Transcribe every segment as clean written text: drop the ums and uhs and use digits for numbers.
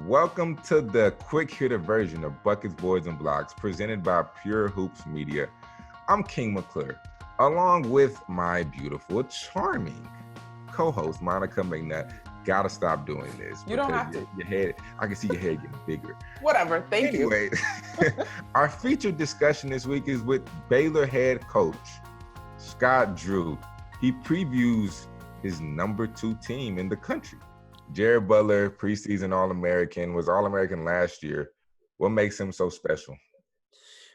Welcome to the quick hitter version of Buckets, Boards, and Blocks presented by Pure Hoops Media. I'm King McClure, along with my beautiful, charming co-host, Monica McNutt. Gotta stop doing this. You don't have to. Your head, I can see your head getting bigger. Whatever, thank you. Anyway, our featured discussion this week is with Baylor head coach, Scott Drew. He previews his number 2 team in the country. Jared Butler, preseason All-American, was All-American last year. What makes him so special?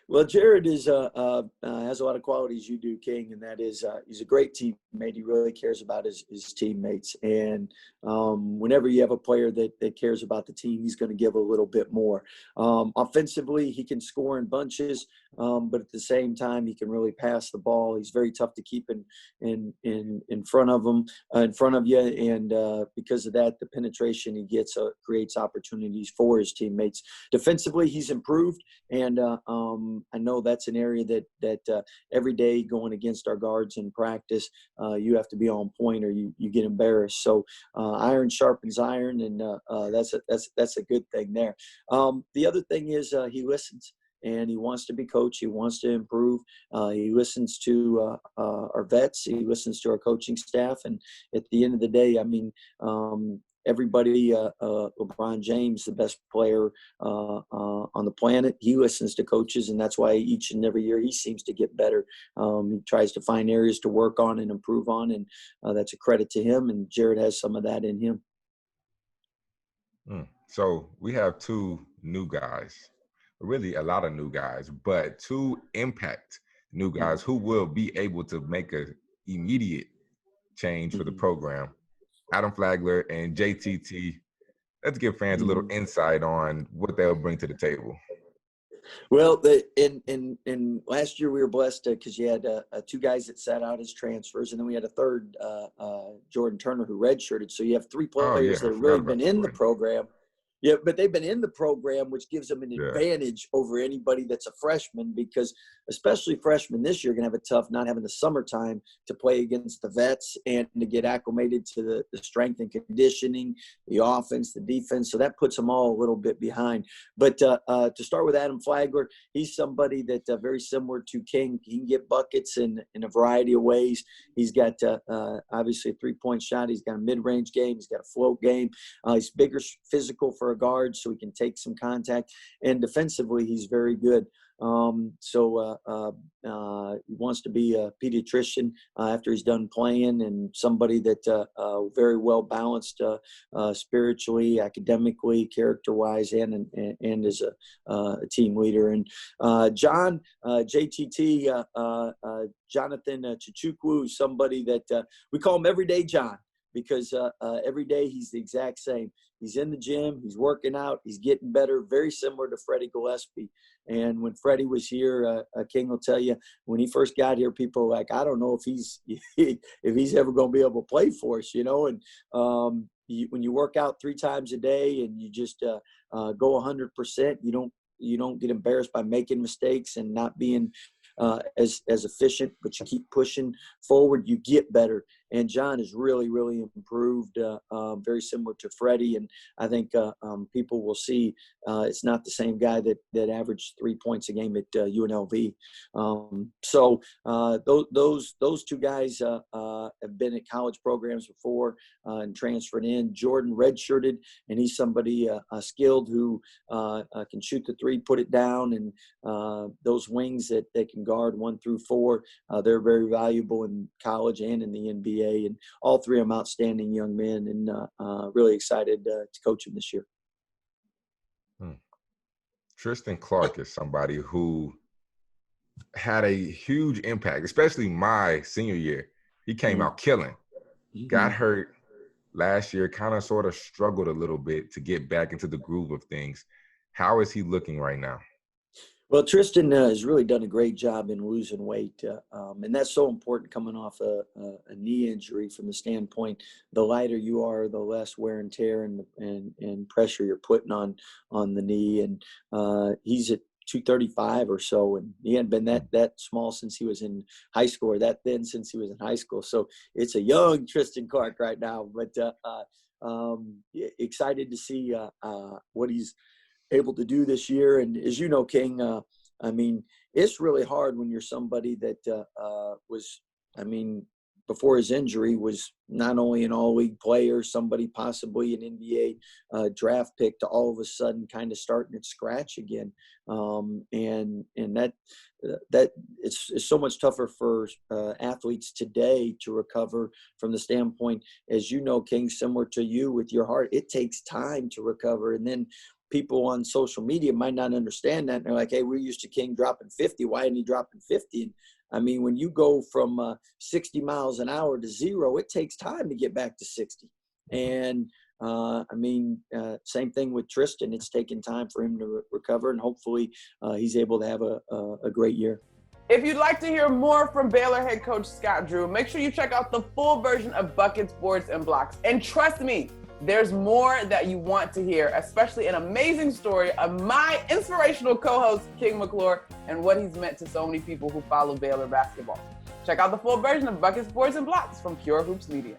Well, Jared has a lot of qualities you do, King, and that is he's a great teammate. He really cares about his teammates. And whenever you have a player that cares about the team, he's going to give a little bit more. Offensively, he can score in bunches, but at the same time, he can really pass the ball. He's very tough to keep in front of him, in front of you. And because of that, the penetration he gets creates opportunities for his teammates. Defensively, he's improved, and I know that's an area that every day going against our guards in practice, you have to be on point or you get embarrassed. So iron sharpens iron, and that's a good thing there. The other thing is he listens. And he wants to be coached. He wants to improve. He listens to our vets. He listens to our coaching staff. And at the end of the day, I mean, everybody, LeBron James, the best player on the planet, he listens to coaches, and that's why each and every year he seems to get better. He tries to find areas to work on and improve on, and that's a credit to him, and Jared has some of that in him. So we have 2 new guys, really a lot of new guys, but 2 impact new guys who will be able to make an immediate change for the program. Adam Flagler and JTT. Let's give fans a little insight on what they'll bring to the table. Well, in last year we were blessed because you had 2 guys that sat out as transfers, and then we had a third, Jordan Turner, who redshirted. So you have 3 players that have really been in the program. Yeah, but they've been in the program, which gives them an advantage over anybody that's a freshman, because especially freshmen this year are going to have a tough not having the summertime to play against the vets and to get acclimated to the strength and conditioning, the offense, the defense. So that puts them all a little bit behind. But to start with Adam Flagler, he's somebody that very similar to King. He can get buckets in a variety of ways. He's got obviously a 3-point shot. He's got a mid-range game. He's got a float game. He's bigger, physical for a guard, so he can take some contact, and defensively he's very good. He wants to be a pediatrician after he's done playing, and somebody that very well balanced spiritually, academically, character-wise, and as a team leader. And John, JTT, Jonathan Chichukwu, is somebody that we call him Everyday John, because every day he's the exact same. He's in the gym. He's working out. He's getting better, very similar to Freddie Gillespie. And when Freddie was here, King will tell you, when he first got here, people were like, I don't know if he's ever going to be able to play for us, you know. And when you work out 3 times a day and you just go 100%, you don't get embarrassed by making mistakes and not being as efficient, but you keep pushing forward, you get better. And John has really, really improved, very similar to Freddie. And I think people will see it's not the same guy that averaged 3 points a game at UNLV. Those 2 guys have been at college programs before and transferred in. Jordan redshirted, and he's somebody skilled who can shoot the 3, put it down, and those wings that they can guard 1 through 4, they're very valuable in college and in the NBA. And all 3 of them outstanding young men, and really excited to coach them this year. Tristan Clark is somebody who had a huge impact, especially my senior year. He came out killing, got hurt last year, kind of sort of struggled a little bit to get back into the groove of things. How is he looking right now? Well, Tristan has really done a great job in losing weight, and that's so important coming off a knee injury. From the standpoint, the lighter you are, the less wear and tear and pressure you're putting on the knee. And he's at 235 or so, and he hadn't been that small since he was in high school, or that thin since he was in high school. So it's a young Tristan Clark right now, but excited to see what he's able to do this year. And as you know, King, I mean, it's really hard when you're somebody that was, I mean, before his injury was not only an all-league player, somebody possibly an NBA draft pick, to all of a sudden kind of starting at scratch again. And that it's so much tougher for athletes today to recover from the standpoint, as you know, King, similar to you with your heart, it takes time to recover. And then people on social media might not understand that. And they're like, hey, we're used to King dropping 50. Why isn't he dropping 50? And I mean, when you go from 60 miles an hour to 0, it takes time to get back to 60. And I mean, same thing with Tristan. It's taken time for him to recover, and hopefully he's able to have a great year. If you'd like to hear more from Baylor head coach Scott Drew, make sure you check out the full version of Buckets, Boards, and Blocks. And trust me, there's more that you want to hear, especially an amazing story of my inspirational co-host, King McClure, and what he's meant to so many people who follow Baylor basketball. Check out the full version of Buckets, Boards, and Blocks from Pure Hoops Media.